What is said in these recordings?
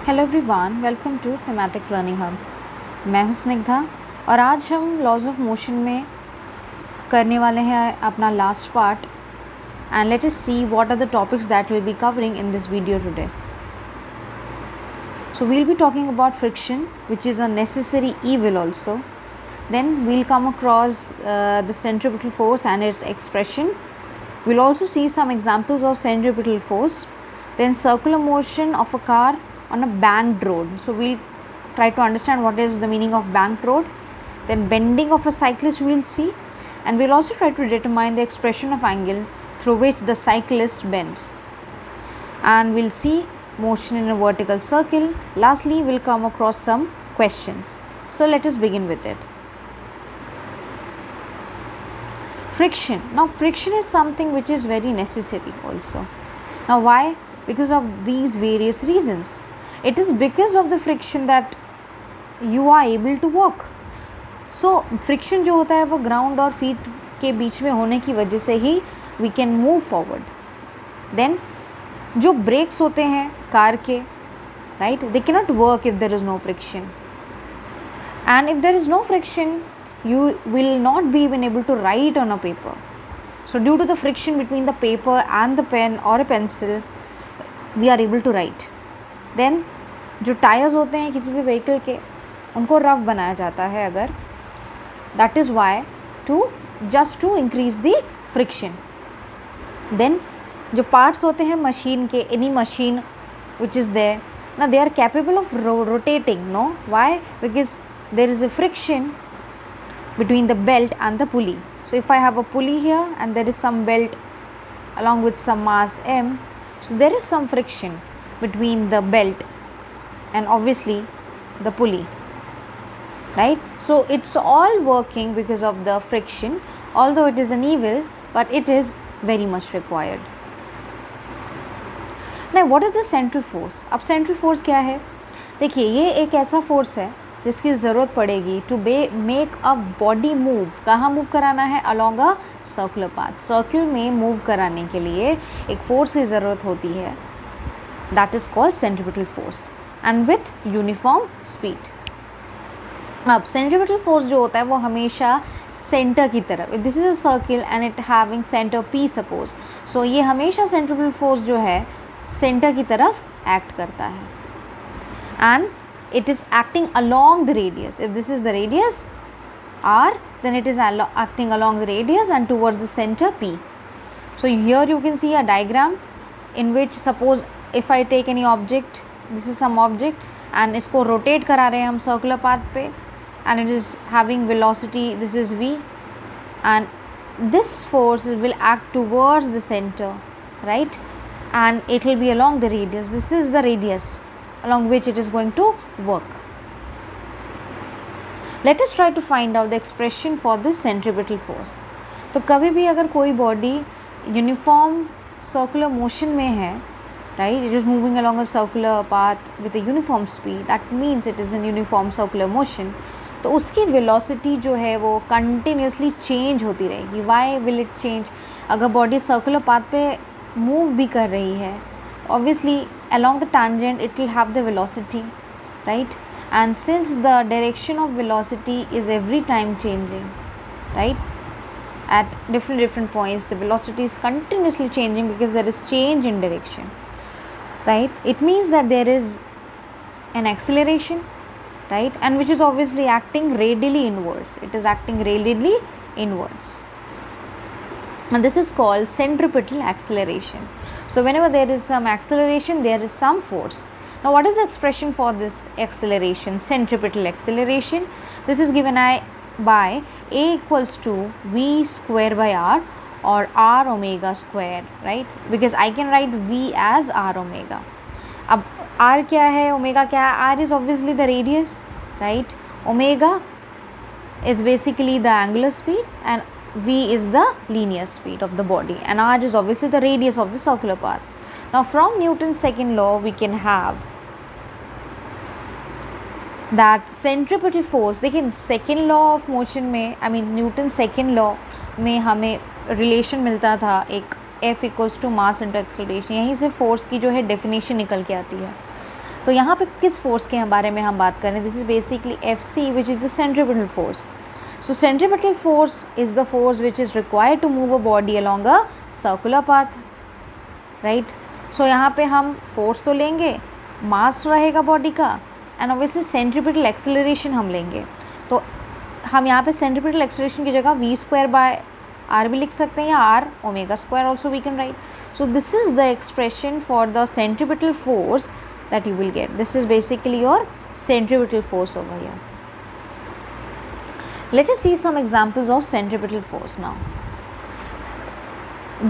Hello everyone, welcome to Phematics learning hub. मैं हूं स्निग्धा और आज हम लॉज ऑफ मोशन में करने वाले हैं अपना last part and let us see what are the topics that will be covering in this video today. So we'll be talking about friction, which is a necessary evil also. Then we'll come across the centripetal force and its expression. We'll also see some examples of centripetal force. Then circular motion of a car on a banked road. So we'll try to understand what is the meaning of banked road. Then bending of a cyclist we'll see, and we'll also try to determine the expression of angle through which the cyclist bends. And we'll see motion in a vertical circle. Lastly, we'll come across some questions. So let us begin with it. Friction. Now friction is something which is very necessary also. Now why? Because of these various reasons. It is because of the friction that you are able to walk. So friction जो होता है वो ground और feet के बीच में होने की वजह से ही we can move forward. Then जो ब्रेक्स होते हैं कार के, right, they cannot work if there is no friction. And if there is no friction, you will not be even able to write on a paper. So due to the friction between the paper and the pen or a pencil, we are able to write. Then जो tyres होते हैं किसी भी vehicle के, उनको rough बनाया जाता है अगर, that is why just to increase the friction. Then जो पार्ट्स होते हैं मशीन के, any machine which is there, now they are capable of rotating, no? Why? Because there is a friction between the belt and the pulley. So if I have a pulley here and there is some belt along with some mass M, so there is some friction between the belt and obviously the pulley, right? So it's all working because of the friction, although it is an evil, but it is very much required. Now what is the central force? अब central force क्या है? देखिए ये एक ऐसा force है जिसकी ज़रूरत पड़ेगी to make a body move. कहाँ मूव कराना है? Along a circular path. Circle में मूव कराने के लिए एक फोर्स की ज़रूरत होती है, that is called centripetal force and with uniform speed. अब सेंट्रीपिटल फोर्स जो होता है वो हमेशा सेंटर की तरफ, this is a circle and it having centre P suppose, so ये हमेशा सेंट्रीपिटल फोर्स जो है सेंटर की तरफ एक्ट करता है and it is acting along the radius. If this is the radius R, then it is acting along the radius and towards the center P. So here you can see a diagram in which suppose if I take any object, this is some object and इसको rotate करा रहे हैं हम circular path पे and it is having velocity, this is V, and this force will act towards the center, right, and it will be along the radius. This is the radius along which it is going to work. Let us try to find out the expression for this centripetal force. तो कभी भी अगर कोई body uniform circular motion में है, right, it is moving along a circular path with a uniform speed, that means it is in uniform circular motion, तो उसकी velocity जो है वो कंटिन्यूसली चेंज होती रहेगी. Why will it change? अगर बॉडी सर्कुलर पाथ पे मूव भी कर रही है, obviously along the tangent it will have the velocity, right, and since the direction of velocity is every time changing, right, at different points the velocity is continuously changing because there is change in direction, right, it means that there is an acceleration, right, and which is obviously acting radially inwards. It is acting radially inwards and this is called centripetal acceleration. So whenever there is some acceleration, there is some force. Now what is the expression for this acceleration, centripetal acceleration? This is given by A equals to V square by R or R omega square, right? Because I can write V as R omega. अब R क्या है, omega क्या है? R is obviously the radius, right? Omega is basically the angular speed and V is the linear speed of the body and R is obviously the radius of the circular path. Now from Newton's second law we can have that centripetal force. देखिए second law of motion में, I mean Newton's second law में हमें relation मिलता था एक F equals to mass into acceleration. यहीं से force की जो है definition निकल के आती है. तो यहाँ पे किस फोर्स के बारे में हम बात करें? This is basically Fc, which is the centripetal force. So centripetal force is the force which is required to move a body along a circular path, right? So यहाँ पे हम force तो लेंगे, mass रहेगा body का, and obviously centripetal acceleration हम लेंगे. तो हम यहाँ पे centripetal acceleration की जगह v square by r भी लिख सकते हैं, या r omega square also we can write. So this is the expression for the centripetal force that you will get. This is basically your centripetal force over here. Let us see some examples of centripetal force now.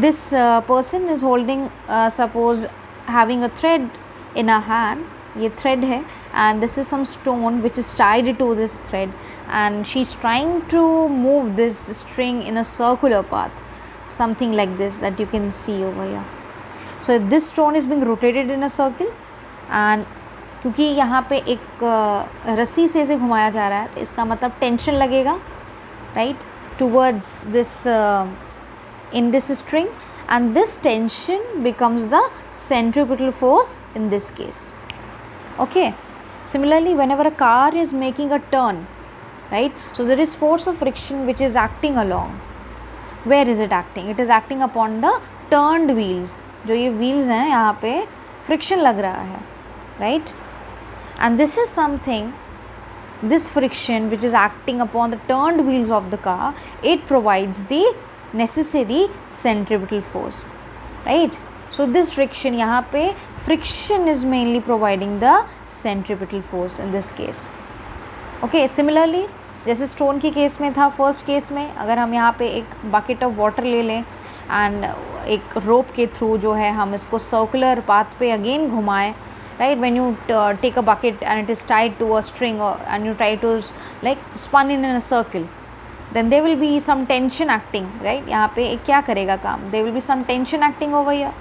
This person is holding suppose having a thread in a hand. ये thread है, and this is some stone which is tied to this thread, and she is trying to move this string in a circular path, something like this that you can see over here. So this stone is being rotated in a circle, and क्योंकि यहाँ पे एक रस्सी से इसे घुमाया जा रहा है, तो इसका मतलब टेंशन लगेगा, right, towards this in this string, and this tension becomes the centripetal force in this case. Okay, similarly whenever a car is making a turn, right, so there is force of friction which is acting along. Where is it acting? It is acting upon the turned wheels. जो ये wheels हैं यहाँ पे friction लग रहा है, right? And this is something, this friction which is acting upon the turned wheels of the car, it provides the necessary centripetal force, right? So this friction, यहाँ पे friction is mainly providing the centripetal force in this case. Okay, similarly जैसे stone की case में था, first case में अगर हम यहाँ पे एक बकेट ऑफ वाटर ले लें एंड एक रोप के थ्रू जो है हम इसको सर्कुलर पाथ पे अगेन घुमाएं, right, when you take a bucket and it is tied to a string, and you try to like spin in a circle, then there will be some tension acting, right? यहाँ पे क्या करेगा काम? There will be some tension acting over here,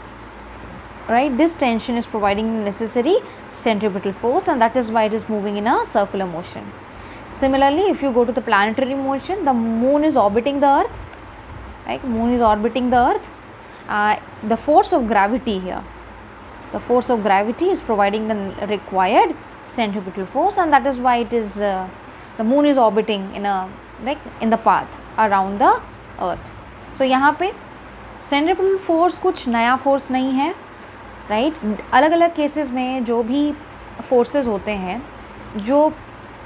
right? This tension is providing necessary centripetal force, and that is why it is moving in a circular motion. Similarly, if you go to the planetary motion, the moon is orbiting the earth, right? Moon is orbiting the earth. The force of gravity here, the force of gravity is providing the required centripetal force, and that is why it is the moon is orbiting in a like in the path around the earth. So यहाँ पे centripetal force कुछ नया force नहीं है, right? अलग अलग cases में जो भी forces होते हैं जो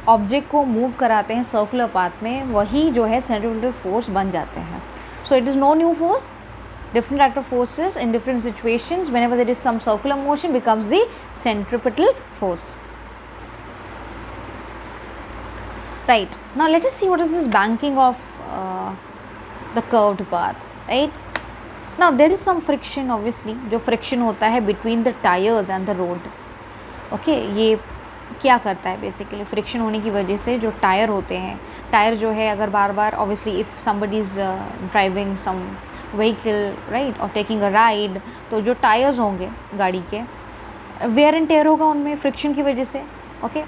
object को move कराते हैं circular path में, वही जो है centripetal force बन जाते हैं. So it is no new force. Different type of forces in different situations, whenever there is some circular motion, becomes the centripetal force. Right, now let us see what is this banking of the curved path, right? Now there is some friction, obviously जो friction होता है between the tires and the road. Okay, ये क्या करता है basically? friction होने की वजह से जो टायर होते हैं, टायर जो है अगर बार बार obviously if somebody is driving some vehicle, right, or taking a ride, तो जो टायर्स होंगे गाड़ी के वेयर एंड टेयर होगा उनमें फ्रिक्शन की वजह से. ओके,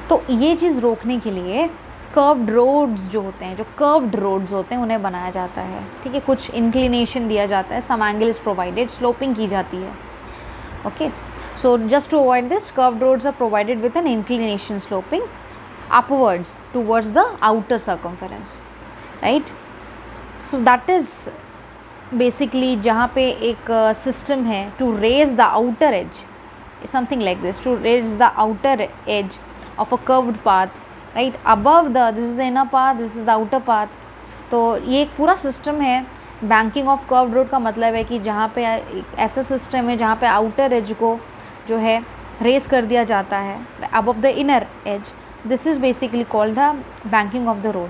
तो ये चीज़ रोकने के लिए कर्व्ड रोड्स जो होते हैं, जो कर्व्ड रोड्स होते हैं उन्हें बनाया जाता है, ठीक है, कुछ इंक्लिनेशन दिया जाता है, some angle is provided, sloping की जाती है. Okay, so just to avoid this curved roads are provided with an inclination sloping upwards towards the outer circumference, right. So that is basically जहाँ पे एक सिस्टम है to raise the outer edge, something like this, to raise the outer edge of a curved path, right, above the, this is the inner path, this is the outer path. तो ये एक पूरा system है. Banking of curved road का मतलब है कि जहाँ पे ऐसा सिस्टम है जहाँ पे आउटर एज को जो है रेज कर दिया जाता है above the inner edge. This is basically called the banking of the road,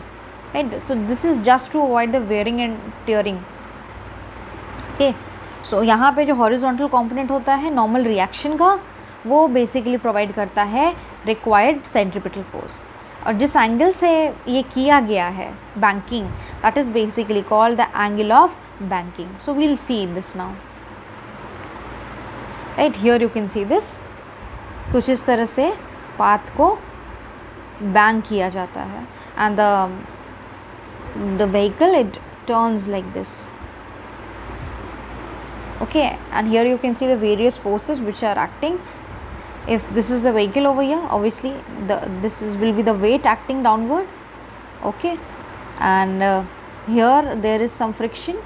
right. So this is just to avoid the wearing and tearing. Okay, so यहाँ पे जो हॉरिजॉन्टल कंपोनेंट होता है नॉर्मल रिएक्शन का, वो बेसिकली प्रोवाइड करता है required centripetal force. और जिस एंगल से ये किया गया है banking, that is basically called the angle of banking. So we'll see this now, right. Here you can see this, कुछ इस तरह से पाथ को बैंक किया जाता है, and the vehicle it turns like this. Okay, and here you can see the various forces which are acting If this is the vehicle over here, obviously will be the weight acting downward. Okay, and here there is some friction.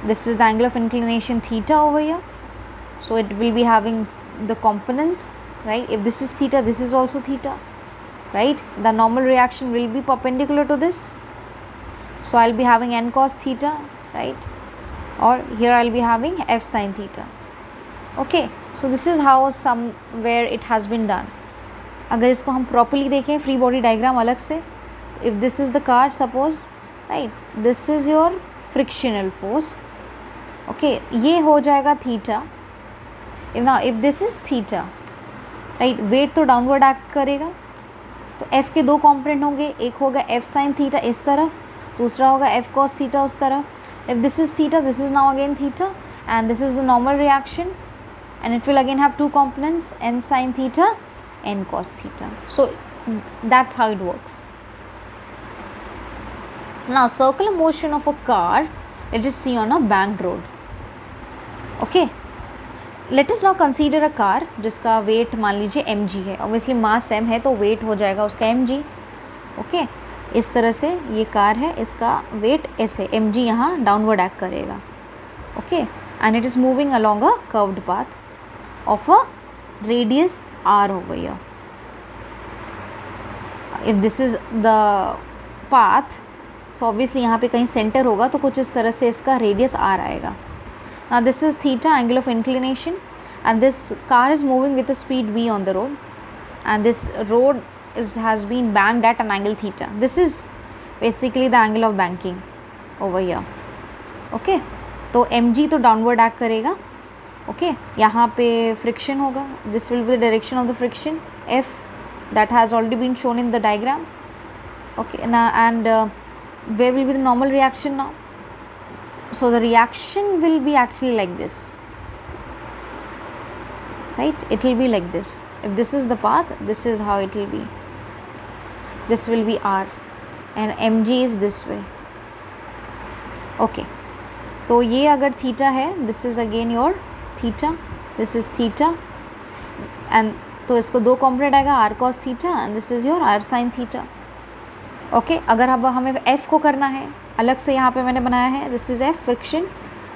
This is the angle of inclination theta over here, so it will be having the components, right? If this is theta, this is also theta, right? The normal reaction will be perpendicular to this, so I'll be having n cos theta, right? Or here I'll be having f sin theta. Okay, so this is how somewhere it has been done. अगर इसको हम properly देखें free body diagram अलग से, if this is the car, suppose, right, this is your frictional force. Okay, ये हो जाएगा theta. If this is theta, right, weight तो downward act करेगा, तो f के दो component होंगे, एक होगा f sin theta इस तरफ, दूसरा होगा f cos theta उस तरफ. If this is theta, this is now again theta, and this is the normal reaction, and it will again have two components, n sin theta, n cos theta. So that's how it works. Now circular motion of a car, let us see on a banked road. Okay, let us now consider a car जिसका weight मान लीजिए mg है. Obviously mass m है तो weight हो जाएगा उसका mg. Okay, इस तरह से ये कार है, इसका weight s है, mg यहाँ downward act करेगा. Okay, and it is moving along a curved path of a radius r over here. If this is the path, so obviously यहाँ पे कहीं center होगा तो कुछ इस तरह से इसका radius r आएगा. Now this is theta, angle of inclination, and this car is moving with a speed v on the road, and this road has been banked at an angle theta. This is basically the angle of banking over here. Okay, तो mg तो downward act करेगा. Okay, यहाँ पे friction होगा. This will be the direction of the friction, f, that has already been shown in the diagram. Okay, now and where will be the normal reaction now? So the reaction will be actually like this, right? It will be like this. If this is the path, this is how it will be. This will be r, and mg is this way. Okay, तो ये अगर theta है, this is again your theta, this is theta, and तो इसको दो component आएगा, r cos theta, and this is your r sin theta. Okay, अगर अब हमें f को करना है, अलग से यहाँ पे मैंने बनाया है, दिस इज़ f फ्रिक्शन,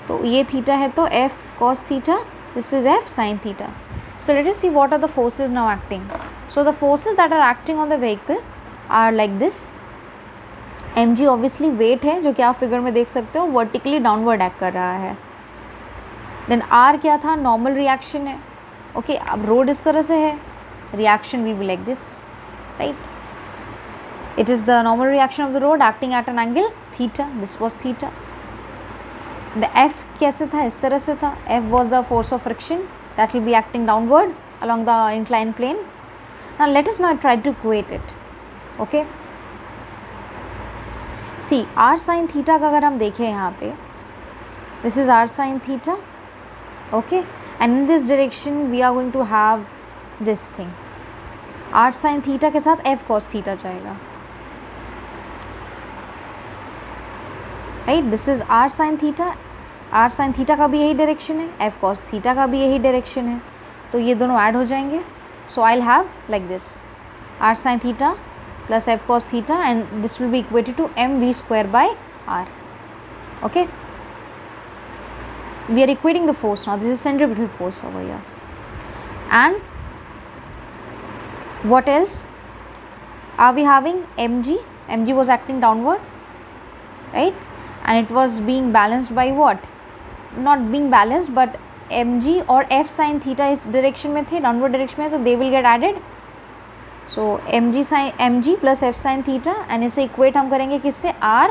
तो ये थीटा है तो f cos theta, this is f sin theta. So let us see what are the forces now acting. So the forces that are acting on the vehicle are like this. mg obviously weight है जो कि आप figure में देख सकते हो, vertically downward act कर रहा है. देन r क्या था, नॉर्मल रिएक्शन है. ओके, अब रोड इस तरह से है, reaction will be like this, right. It is the normal reaction of the road acting at an angle theta. This was theta. The F कैसे था, इस तरह से था. F was the force of friction that will be acting downward along the inclined plane. Now let us now try to equate it. Okay. See, r sin theta का अगर हम देखें यहाँ पे, this is r sin theta. Okay, and in this direction we are going to have this thing. r sin theta के साथ f cos theta जाएगा. Right, this is r sin theta. r sin theta का भी यही direction है, f cos theta का भी यही डायरेक्शन है, तो ये दोनों ऐड हो जाएंगे. So I will have like this, r sin theta plus f cos theta, and this will be equated to mv square by r. Okay, we are equating the force now. This is centripetal force over here. And what else are we having? mg was acting downward, right, and it was being balanced by what? Not being balanced, but mg और f sin theta इस direction में थे, downward direction में, तो they will get added. So mg plus f sin theta, and इसे equate हम करेंगे किससे? r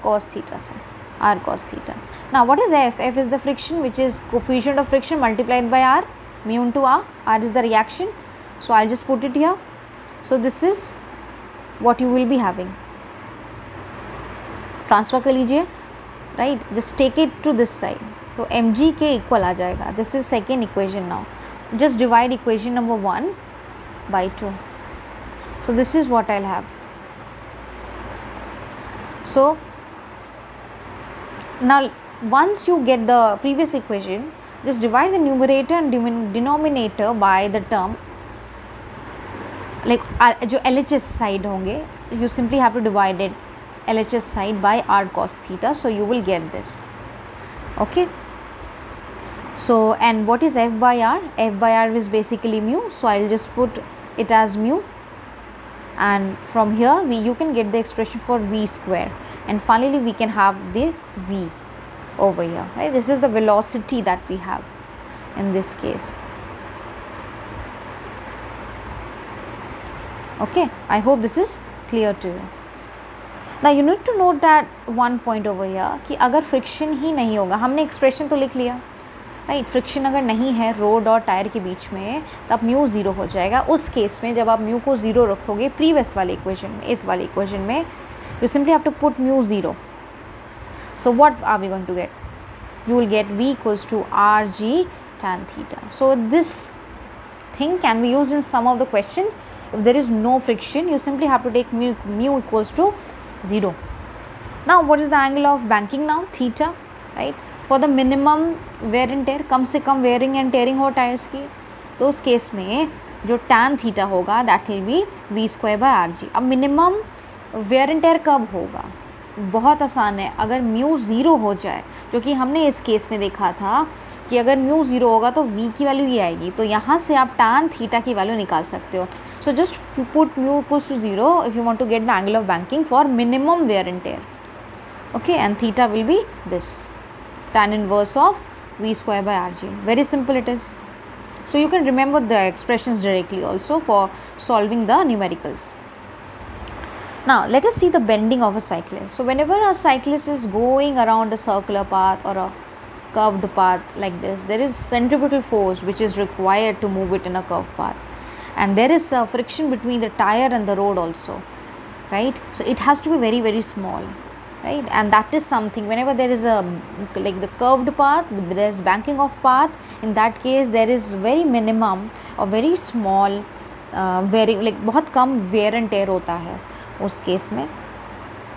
cos theta से, r cos theta. Now what is f? F is the friction, which is coefficient of friction multiplied by r, mu into r is the reaction. So I'll just put it here. So this is what you will be having. Transfer कर लीजिए, right, just take it to this side, तो mg के equal आ जाएगा. This is second equation. Now just divide equation number 1 by 2. So this is what I'll have. So now once you get the previous equation, just divide the numerator and denominator by the term, like जो LHS side होंगे, you simply have to divide it LHS side by r cos theta, so you will get this. Okay, so and what is f by r? F by r is basically mu, so I'll just put it as mu, and from here you can get the expression for v square, and finally we can have the v over here, right? This is the velocity that we have in this case. Okay, I hope this is clear to you. Now you need to note that one point over here कि अगर friction ही नहीं होगा, हमने expression तो लिख लिया, right? Friction अगर नहीं है रोड और टायर के बीच में तब म्यू ज़ीरो हो जाएगा. उस केस में जब आप म्यू को ज़ीरो रखोगे प्रीवियस वाले इक्वेशन में, इस वाले इक्वेशन में, you simply have to put mu zero. So what are we going to get? You will get v equals to rg tan theta. So this thing can be used in some of the questions. If there is no friction, you simply have to take mu equals to 0. Now what is the angle of banking now? Theta, right? For the minimum wear and tear, कम से कम wearing and tearing हो tyres की, तो उस case में जो tan theta होगा that will be v square by rg. अब minimum wear and tear कब होगा? बहुत आसान है, अगर म्यू ज़ीरो हो जाए, जो कि हमने इस केस में देखा था कि अगर म्यू ज़ीरो होगा तो v की वैल्यू ये आएगी, तो यहाँ से आप tan थीटा की वैल्यू निकाल सकते हो. So just put mu equals to 0 if you want to get the angle of banking for minimum wear and tear. Okay, and theta will be this, tan inverse of v square by rg. Very simple it is. So you can remember the expressions directly also for solving the numericals. Now let us see the bending of a cyclist. So whenever a cyclist is going around a circular path or a curved path like this, there is centripetal force which is required to move it in a curved path, and there is a friction between the tire and the road also, right? So it has to be very, very small, right? And that is something, whenever there is a like the curved path, there is banking of path, in that case there is very minimum or very small wearing, like बहुत कम wear and tear होता है. उस case में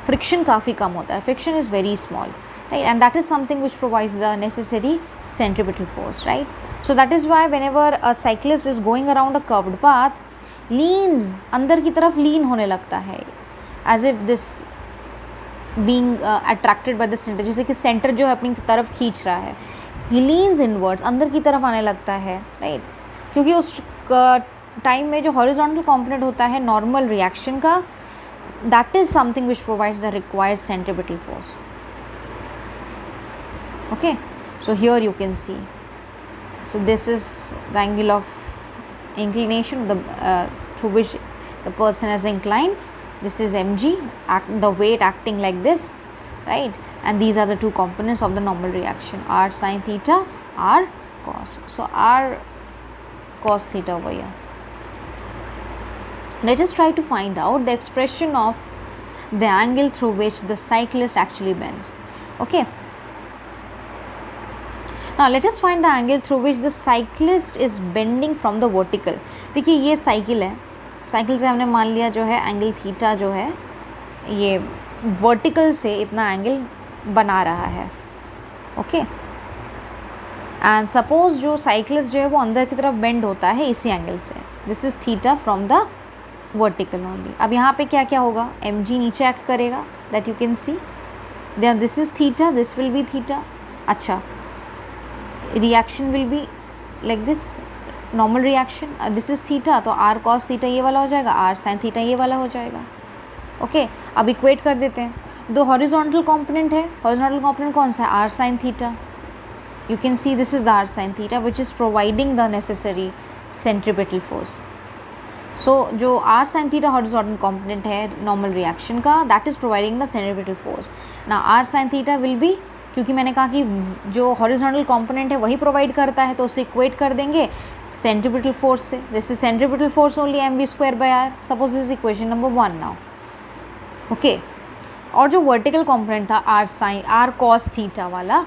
friction काफ़ी कम होता है, friction is very small, right? And that is something which provides the necessary centripetal force, right? So that is why whenever a cyclist is going around a curved path, leans, अंदर की तरफ lean होने लगता है, as if this being attracted by the center, जैसे कि center जो है अपनी तरफ खींच रहा है, he leans inwards, अंदर की तरफ आने लगता है, right? क्योंकि उस टाइम में जो horizontal component होता है normal reaction का, that is something which provides the required centripetal force. Okay, so here you can see, so this is the angle of inclination, through which the person is inclined. This is mg, the weight acting like this, right? And these are the two components of the normal reaction, r sin theta, r cos. So r cos theta over here. Let us try to find out the expression of the angle through which the cyclist actually bends. Okay, now let us find the angle through which the cyclist is bending from the vertical. देखिए ये cycle है, cycle से हमने मान लिया जो है angle theta जो है ये वर्टिकल से इतना एंगल बना रहा है. ओके, एंड सपोज जो साइकिलिस्ट जो है वो अंदर की तरफ बेंड होता है इसी एंगल से. This is theta from the vertical only. अब यहाँ पे क्या क्या होगा, एम जी नीचे एक्ट करेगा, that you can see. Then this is theta, this will be theta. अच्छा, reaction will be like this, normal reaction. This is theta, तो आर कॉस थीटा ये वाला हो जाएगा, आर साइन थीटा ये वाला हो जाएगा. ओके, अब इक्वेट कर देते हैं. दो हॉरिजॉन्टल कंपोनेंट है, हॉरिजॉन्टल कंपोनेंट कौन सा है, R sine theta. You can see this is the R sine theta which is providing the necessary centripetal force. So जो R sine theta horizontal component है नॉर्मल रिएक्शन का, that is providing the centripetal force. ना R sine theta will be, क्योंकि मैंने कहा कि जो horizontal component है वही प्रोवाइड करता है, तो उसे इक्वेट कर देंगे सेंट्रीपिटल फोर्स से. This is centripetal force only m v square by r. Suppose this is equation number 1 now. Okay, और जो वर्टिकल कंपोनेंट था r sine, r cos theta वाला,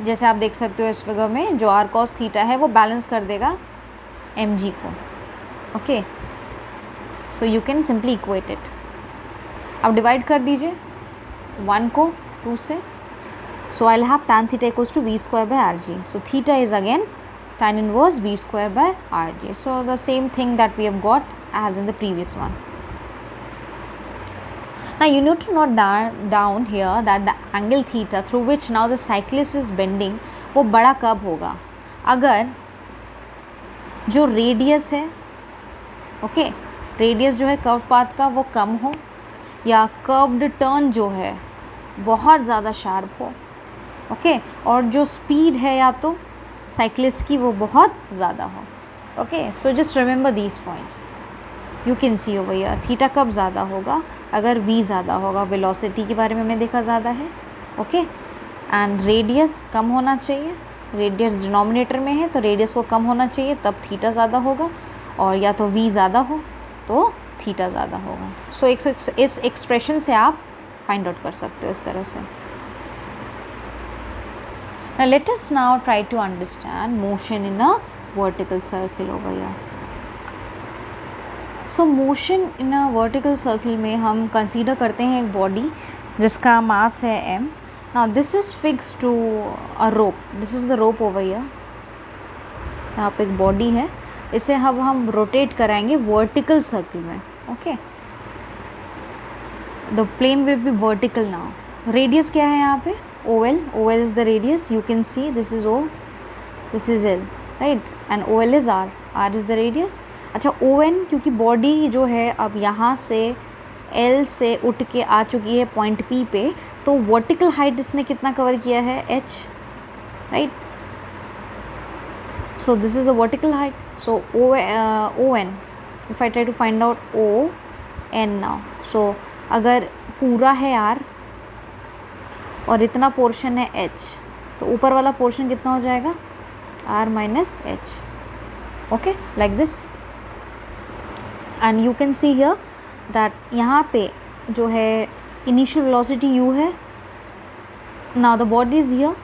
जैसे आप देख सकते हो इस फिगर में, जो आर कॉस थीटा है वो बैलेंस कर देगा एम जी को. Okay, so you can simply equate it. अब डिवाइड कर दीजिए 1 को 2 से. So I'll have tan theta equals to v square by rg. So theta is again tan inverse v square by rg. So the same thing that we have got as in the previous one. Now you need to note down here that the angle theta through which now the cyclist is bending वो बड़ा कब होगा, अगर जो radius है, okay, radius जो है curve path का वो कम हो, या कर्व्ड टर्न जो है बहुत ज़्यादा शार्प हो, ओके, और जो स्पीड है या तो साइक्लिस्ट की वो बहुत ज़्यादा हो, okay. So just remember these points. You can C over here theta कब ज़्यादा होगा, अगर v ज़्यादा होगा, वेलोसिटी के बारे में हमने देखा ज़्यादा है, ओके, एंड रेडियस कम होना चाहिए, रेडियस डिनोमिनेटर में है तो रेडियस को कम होना चाहिए, तब थीटा ज़्यादा होगा, और या तो v ज़्यादा हो तो थीटा ज़्यादा होगा. सो इस एक्सप्रेशन से आप फाइंड आउट कर सकते हो इस तरह से. Now let us now try to understand motion in a vertical circle over here. So motion in a vertical circle में हम consider करते हैं एक body जिसका mass है m. Now this is fixed to a rope. This is the rope over here. यहाँ पे एक body है, इसे अब हम rotate कराएंगे vertical circle में, okay. The plane will be vertical now. Radius क्या है यहाँ पे? OL. OL is the radius. You can see this is O, this is L, right? And OL is R. R is the radius. अच्छा ON, क्योंकि body जो है अब यहाँ से L से उठ के आ चुकी है पॉइंट P पे, तो वर्टिकल हाइट इसने कितना कवर किया है? H, right? So this is the vertical height. So ON. If I try to find out ON now, so अगर पूरा है R और इतना पोर्शन है H, तो ऊपर वाला पोर्शन कितना हो जाएगा? R minus H, okay, like this. And you can see here that यहाँ पे जो है इनिशियल वेलोसिटी u है. Now the body is here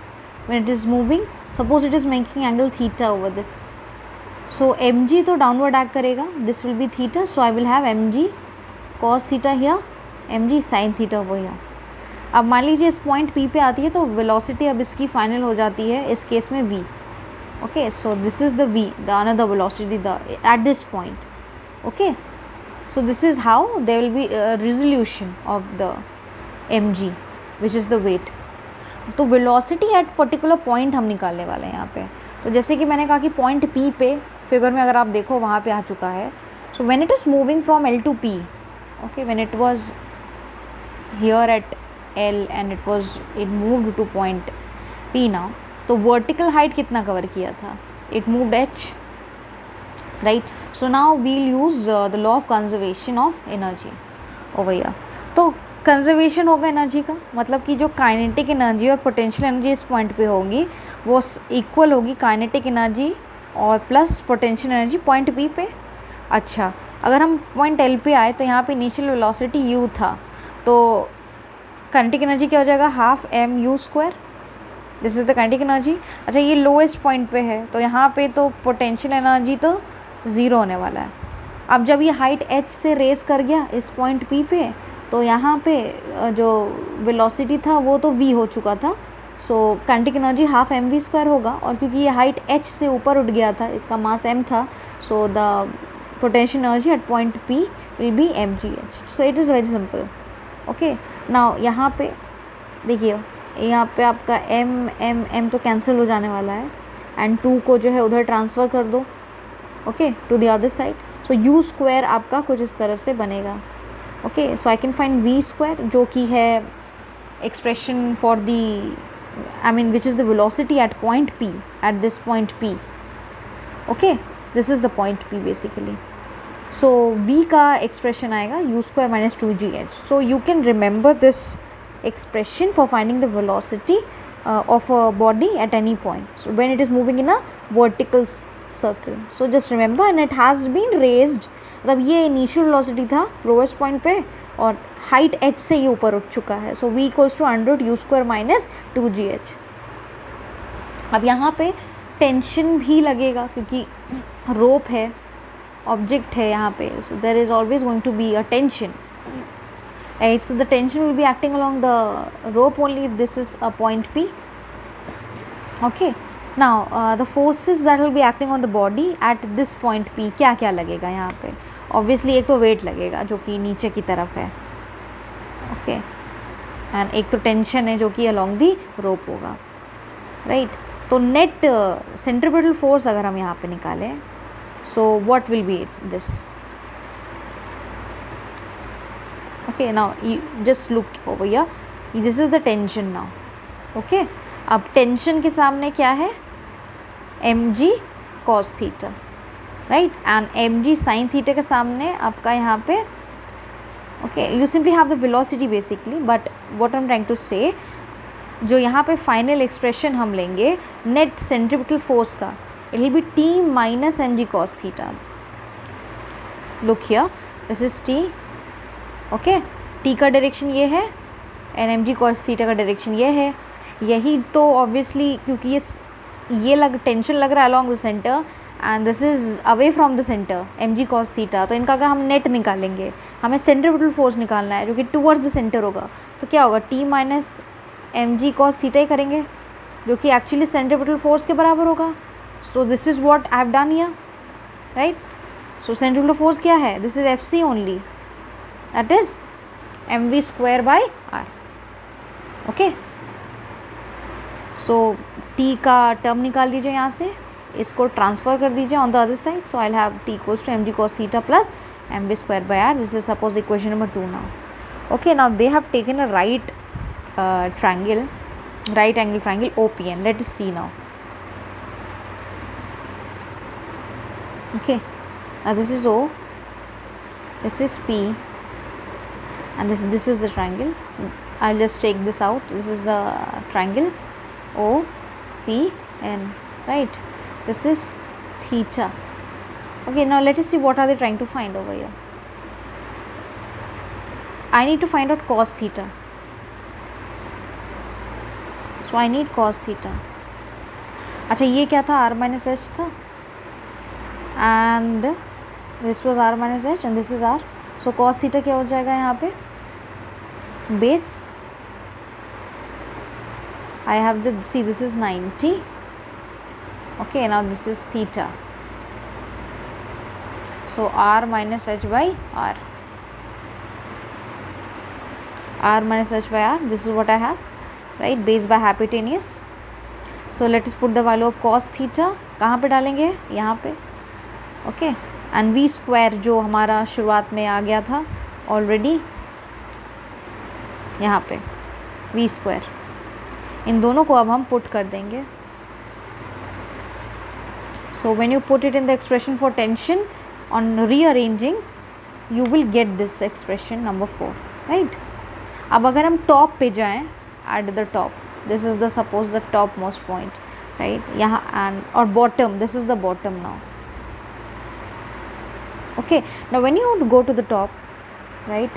when it is moving, suppose it is making angle theta over this. So mg तो downward act करेगा, this will be theta, so I will have mg cos theta here, mg sin theta over here. अब मान लीजिए इस point P पे आती है तो वेलोसिटी अब इसकी फाइनल हो जाती है इस केस में v, okay. So this is the v, the another velocity the at this point, okay. So this is how there will be resolution of the mg which is the weight. तो velocity at particular point हम निकालने वाले हैं यहाँ पे. तो जैसे कि मैंने कहा कि पॉइंट P पे फिगर में अगर आप देखो वहाँ पे आ चुका है. So when it is moving from L to P, okay, when it was here at L and it moved to point P now, तो vertical height कितना कवर किया था? It moved H, right? So now we'll use the law of conservation of energy over here. तो conservation होगा energy का, मतलब कि जो काइनेटिक एनर्जी और पोटेंशियल एनर्जी इस पॉइंट पे होगी वो इक्वल होगी काइनेटिक एनर्जी और plus potential energy point P पे. अच्छा, अगर हम पॉइंट L पे आए तो यहाँ पे इनिशियल वेलोसिटी u था, तो काइनेटिक एनर्जी क्या हो जाएगा? Half m u square. This is the kinetic energy. अच्छा, ये लोएस्ट पॉइंट पे है तो यहाँ पे तो पोटेंशियल एनर्जी तो ज़ीरो होने वाला है. अब जब ये हाइट h से रेस कर गया इस पॉइंट P पे, तो यहाँ पे जो वेलोसिटी था वो तो v हो चुका था. So kinetic energy half m v square होगा, और क्योंकि ये हाइट h से ऊपर उठ गया था, इसका मास m था, so the potential energy at point P will be mgh. So it is very simple, okay. Now यहाँ पे देखिए, यहाँ पे आपका m तो कैंसिल हो जाने वाला है, एंड 2 को जो है उधर ट्रांसफ़र कर दो, okay, to the other side. So u square आपका कुछ इस तरह से बनेगा, okay. So I can find v square, जो कि है expression for the, I mean which is the velocity at point P, at this point P, okay. This is the point P basically. So v का expression आएगा u square minus 2gh. So you can remember this expression for finding the velocity of a body at any point, so when it is moving in a vertical circle. So just remember, and it has been raised, मतलब ये initial velocity था lowest point पे और height h से ये ऊपर उठ चुका है. So v equals to under u square minus 2gh. अब यहाँ पे टेंशन भी लगेगा क्योंकि रोप है, ऑब्जेक्ट है यहाँ पे, so there is always going to be a tension. right? So the tension will be acting along the rope only if this is a point P. Okay, now the forces that will be acting on the body at this point P, क्या क्या लगेगा यहाँ पे? Obviously एक तो weight लगेगा जो कि नीचे की तरफ है, okay, and एक तो tension है जो कि along the rope होगा, right? तो net centripetal force अगर हम यहाँ पे निकालें, so what will be this? Okay, now you just look over here, this is the tension now, okay. अब टेंशन के सामने क्या है? mg cos theta, right, and mg sin theta के सामने आपका यहाँ पे, okay, you simply have the velocity basically, but what I am trying to say, जो यहाँ पे फाइनल एक्सप्रेशन हम लेंगे नेट सेंट्रीपिटल फोर्स का, it will be t minus mg cos theta. Look here, this is t, okay, t का direction ये है and mg cos theta का डायरेक्शन ये है. यही तो ऑब्वियसली क्योंकि ये टेंशन लग रहा है along the centre and this is away from the centre mg cos theta, तो इनका अगर हम नेट निकालेंगे, हमें सेंट्रीपिटल फोर्स निकालना है जो कि टूवर्ड्स द सेंटर होगा, तो क्या होगा? t minus mg cos theta ही करेंगे जो कि एक्चुअली सेंट्रीपिटल फोर्स के बराबर होगा. So this is what I have done here, right. So centripetal force क्या है? This is Fc only, that is mv square by r, okay. So t का टर्म निकाल दीजिए यहाँ से, इसको ट्रांसफ़र कर दीजिए on the other side. So I have t equals to mg cos theta plus mv square by r. This is suppose equation number 2 now. Okay, now they have taken a right angle triangle OPN. Let us see now. Okay, now this is O, this is P, and this is the triangle. I'll just take this out. This is the triangle O, P, N, right? This is theta. Okay, now let us see what are they trying to find over here. I need to find out cos theta. So I need cos theta. अच्छा, ये क्या था? R minus H था, and this was R minus H and this is R. So cos theta क्या हो जाएगा यहाँ पे? Base, I have the, see this is 90. Okay, now this is theta. So R minus H by R. R minus H by R, this is what I have, right? Base by hypotenuse. So let us put the value of cos theta. कहाँ पे डालेंगे? यहाँ पे. Okay, and v square जो हमारा शुरुआत में आ गया था ऑलरेडी यहाँ पे, v स्क्वायर, इन दोनों को अब हम पुट कर देंगे. So when you put it in the expression for tension on rearranging, you will get this expression number 4, right. अब अगर हम टॉप पे जाएं, at the top, this is the suppose the top most point, right, यहाँ, and और bottom, this is the bottom now. Okay, now when you go to the top, right,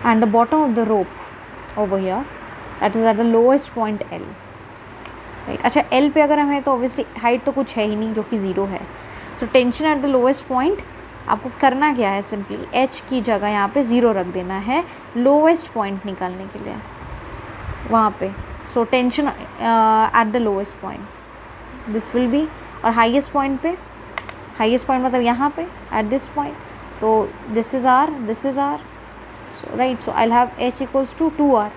and the bottom of the rope over here, that is at the lowest point L, right. अच्छा, L पे अगर हम है तो obviously height तो कुछ है ही नहीं जो कि 0 है. So tension at the lowest point, आपको करना क्या है? Simply H की जगह यहाँ पे 0 रख देना है lowest point निकालने के लिए वहाँ पे. So tension at the lowest point, this will be, और highest point पे, हाईएस्ट पॉइंट मतलब यहाँ पे एट दिस पॉइंट, तो this is R, this is R, so right. So I have H equals to 2R.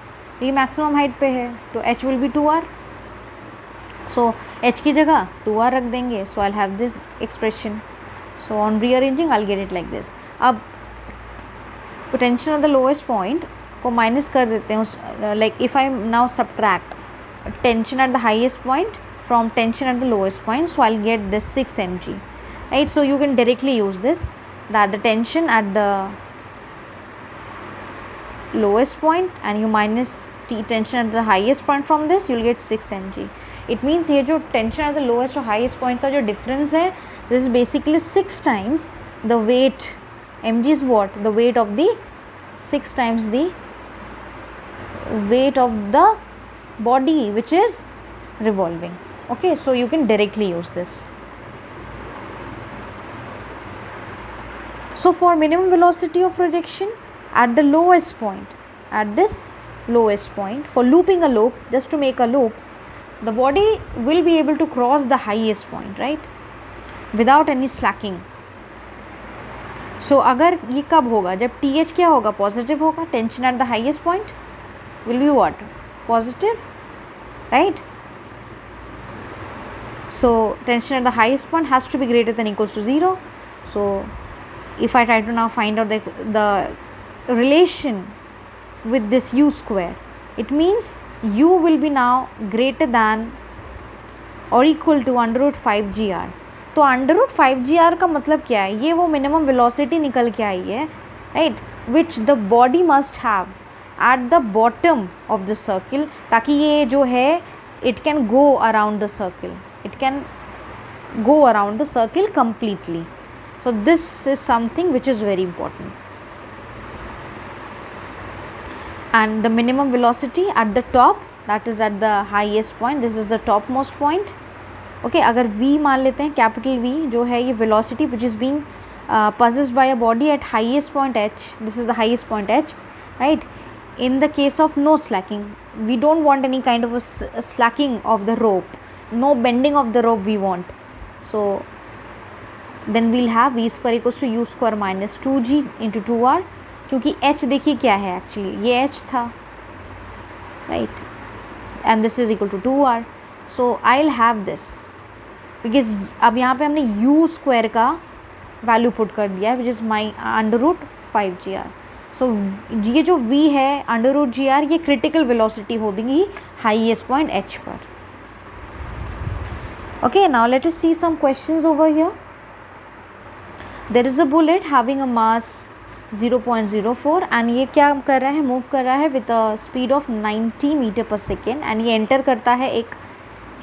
ये maximum height पे है तो H will be 2R. So H की जगह 2R रख देंगे. So I have this expression. So on rearranging I get it like this. अब tension at the lowest point को माइनस कर देते हैं, like if I now subtract tension at the highest point from tension at the lowest point, so I get this 6 mg. Right, so you can directly use this, that the tension at the lowest point and you minus tension at the highest point from this, you will get 6 mg. It means ये जो tension at the lowest और highest point का जो difference है, this is basically 6 times the weight. mg is what? The weight of the 6 times the weight of the body which is revolving. Okay, so you can directly use this. So for minimum velocity of projection, at the lowest point, at this lowest point, for looping a loop, just to make a loop, the body will be able to cross the highest point, right, without any slacking. So अगर ये कब होगा, जब TH क्या होगा, positive होगा, tension at the highest point will be what, positive, right? So tension at the highest point has to be greater than equals to 0. So if I try to now find out the relation with this u square, it means u will be now greater than or equal to under root 5 gr. तो under root 5 gr का मतलब क्या है, ये वो minimum velocity निकल के आई है, right, which the body must have at the bottom of the circle, ताकि ये जो है it can go around the circle, it can go around the circle completely. So this is something which is very important. And the minimum velocity at the top, that is at the highest point, this is the topmost point. Okay, अगर v मान लेते हैं, capital v जो है ये velocity which is being possessed by a body at highest point h, this is the highest point h, right? In the case of no slacking, we don't want any kind of a slacking of the rope, no bending of the rope we want. So then we'll have v square equals to u square minus 2g into 2r, क्योंकि h देखिए क्या है, actually ये h था, right, and this is equal to 2r. So I'll have this because अब यहाँ पे हमने u square का वैल्यू पुट कर दिया है, which is my under root 5gr. सो ये जो v है अंडर रूट gr, ये क्रिटिकल वेलोसिटी होगी हाईएस्ट पॉइंट h पर. Okay, now let us see some questions over here. There is a bullet having a mass 0.04 and ये क्या कर रहा है, मूव कर रहा है with a speed of 90 metre per second, and ये एंटर करता है एक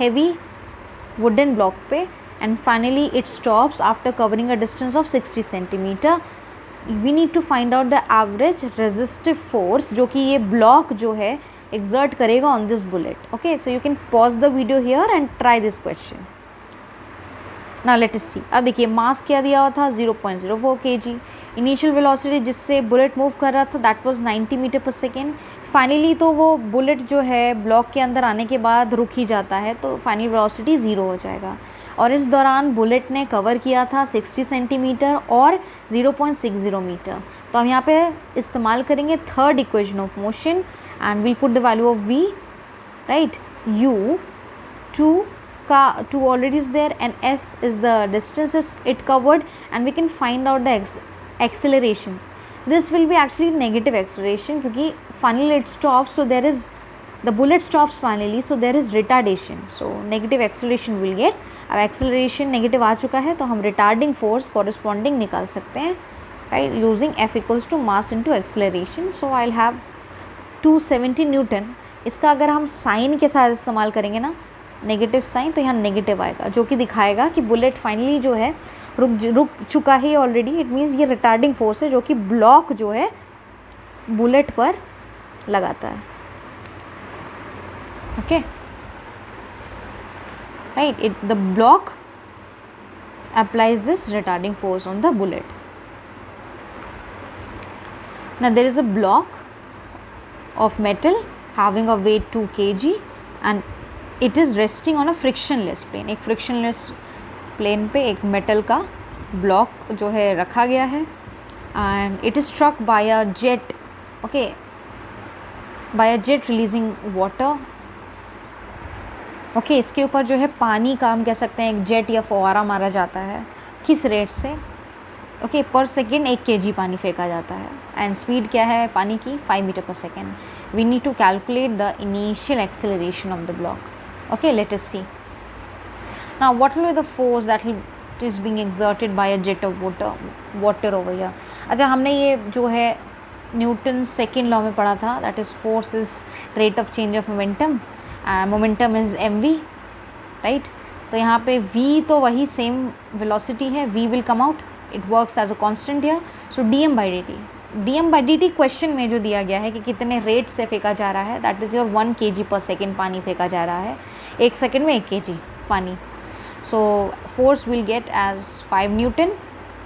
heavy wooden block पे, and finally it stops after covering a distance of 60 centimeter. We need to find out the average resistive force जो कि ये block जो है exert करेगा on this bullet. Okay, so you can pause the video here and try this question. Now let us see. अब देखिए मास क्या दिया हुआ था, 0.04 kg. इनिशियल वेलोसिटी जिससे बुलेट मूव कर रहा था that was 90 metre per second. Finally तो वो बुलेट जो है ब्लॉक के अंदर आने के बाद रुक ही जाता है, तो फाइनल वेलोसिटी 0 हो जाएगा. और इस दौरान बुलेट ने कवर किया था 60 सेंटीमीटर और 0.60 मीटर. तो हम यहाँ पे इस्तेमाल करेंगे third equation of motion and we'll put the value of v, right, u 2 ka 2 already is there and s is the distance it covered, and we can find out the acceleration. This will be actually negative acceleration क्योंकि finally it stops, so there is the bullet stops finally, so there is retardation, so negative acceleration will get. अब acceleration negative आ चुका है तो हम retarding force corresponding निकाल सकते हैं, right, using f equals to mass into acceleration. So I'll have 270 Newton. इसका अगर हम साइन के साथ इस्तेमाल करेंगे ना, नेगेटिव साइन, तो यहाँ नेगेटिव आएगा जो कि दिखाएगा कि बुलेट फाइनली जो है रुक चुका है ऑलरेडी. इट मीन्स ये रिटार्डिंग फोर्स है जो कि ब्लॉक जो है बुलेट पर लगाता है. Okay, right, it the block applies this retarding force on the bullet. Now there is a block of metal having a weight 2 kg and it is resting on a frictionless plane. एक frictionless plane पे एक metal का block जो है रखा गया है and it is struck by a jet, okay, by a jet releasing water. okay, इसके ऊपर जो है पानी का हम कह सकते हैं एक जेट या फुहारा मारा जाता है. किस रेट से? ओके, पर सेकेंड 1 kg पानी फेंका जाता है एंड स्पीड क्या है पानी की, 5 metre per second. We need to calculate the initial acceleration of the block. Okay, let us see. Now what will be the force that is being exerted by a jet of water over here. अच्छा, हमने ये जो है Newton second law में पढ़ा था, that is force is rate of change of momentum, momentum is mv, right. तो यहाँ पे v तो वही सेम वेलोसिटी है, v will come out, it works as a constant here. So dm by dt question में जो दिया गया है कि कितने रेट से फेंका जा रहा है, दैट इज़ योर 1 kg पर सेकेंड पानी फेंका जा रहा है, 1 सेकेंड में 1 kg पानी. So force will get as 5 newton.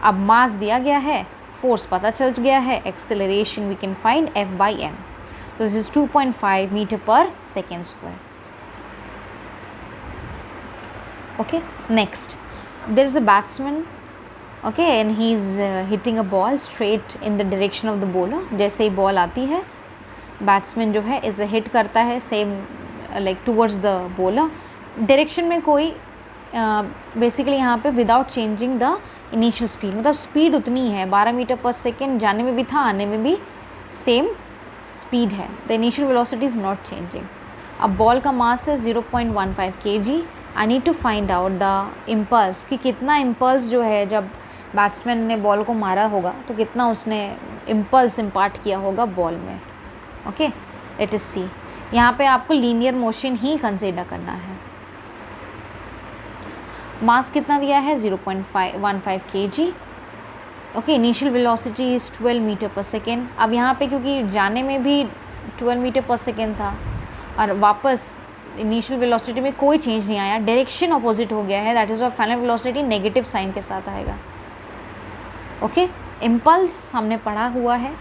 अब मास दिया गया है फोर्स पता चल गया है, acceleration we can find F/m. So this is 2.5 meter per second square. Okay, next there is a batsman, okay, and he is hitting a ball straight in the direction of the bowler. जैसे ही ball आती है, batsman जो है इसे hit करता है same like towards the bowler. Direction में कोई बेसिकली यहाँ पे without changing the initial speed, मतलब स्पीड उतनी है 12 मीटर पर सेकेंड, जाने में भी था आने में भी सेम स्पीड है. The initial velocity is not changing. अब बॉल का मास है 0.15 kg. I need to find out the impulse, कि कितना इम्पल्स जो है जब बैट्समैन ने बॉल को मारा होगा तो कितना उसने इम्पल्स इम्पार्ट किया होगा बॉल में. ओके, लेट अस सी. यहाँ पे आपको लीनियर मोशन ही कंसिडर करना है. मास कितना दिया है 0.15 kg. Okay, initial velocity is 12 metre per second. अब यहाँ पे क्योंकि जाने में भी 12 मीटर पर सेकेंड था और वापस इनिशियल वेलोसिटी में कोई चेंज नहीं आया, डायरेक्शन अपोजिट हो गया है, that is why final velocity negative sign के साथ आएगा. ओके, इम्पल्स हमने पढ़ा हुआ है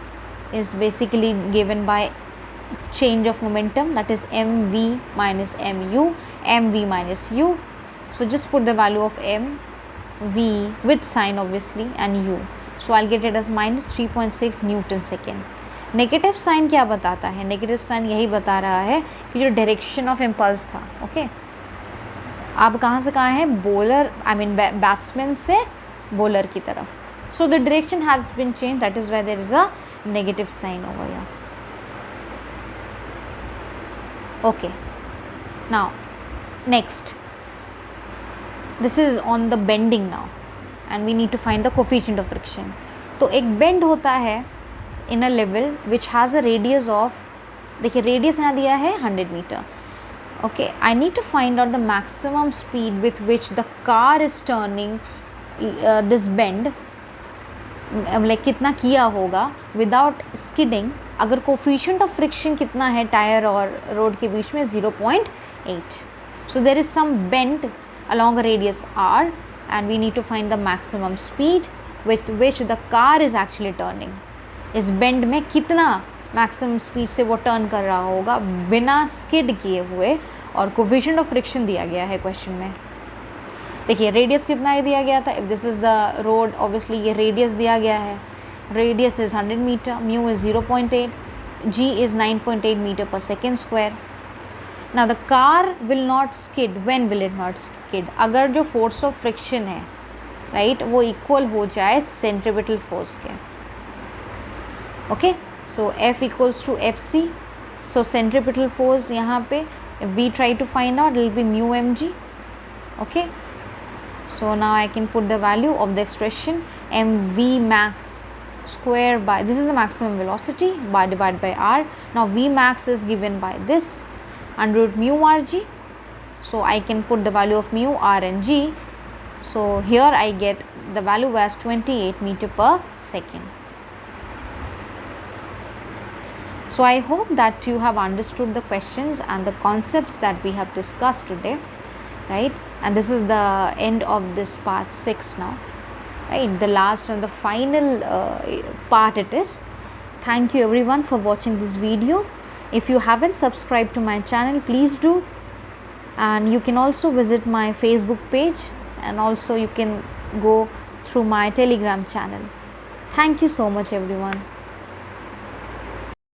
is basically given by change of momentum, that is mv minus mu, mv minus u. So just put the value of m, v with sign obviously and u. So I'll get it as minus 3.6 Newton second. Negative sign क्या बताता है? Negative sign यही बता रहा है कि जो direction of impulse था, ओके, आप कहाँ से कहाँ हैं, बॉलर आई मीन बैट्समैन से बॉलर की तरफ. So the direction has been change, that is why there is a negative sign over here. Okay, now next, this is on the bending now and we need to find the coefficient of friction. तो एक bend होता है in a level which has a radius of, देखिए radius यहाँ दिया है 100 metre. Okay, I need to find out the maximum speed with which the car is turning this bend, like कितना किया होगा विदाउट स्किडिंग. अगर कोफिशिएंट ऑफ फ्रिक्शन कितना है टायर और रोड के बीच में 0.8. So there is some bend along a radius r and we need to find the maximum speed with which the car is actually turning. इस bend में कितना मैक्सिमम स्पीड से वो टर्न कर रहा होगा बिना स्किड किए हुए, और कोफिशिएंट ऑफ फ्रिक्शन दिया गया है क्वेश्चन में. देखिए रेडियस कितना ही दिया गया था, if this is the road obviously ये रेडियस दिया गया है, radius is 100 meter, mu is 0.8, g is 9.8 meter per second square. Now the car will not skid. When will it not skid? अगर जो force of friction है right वो equal हो जाए centripetal force के. Okay, so F equals to FC. So centripetal force यहाँ पे if we try to find out, it will be mu mg. Okay, so now I can put the value of the expression mv max square by, this is the maximum velocity, by divided by r. Now v max is given by this under root mu rg. So I can put the value of mu r and g. So here I get the value as 28 meter per second. So I hope that you have understood the questions and the concepts that we have discussed today, right? And this is the end of this part 6 now. Right, the last and the final part it is. Thank you everyone for watching this video. If you haven't subscribed to my channel, please do, and you can also visit my Facebook page, and also you can go through my Telegram channel. Thank you so much everyone.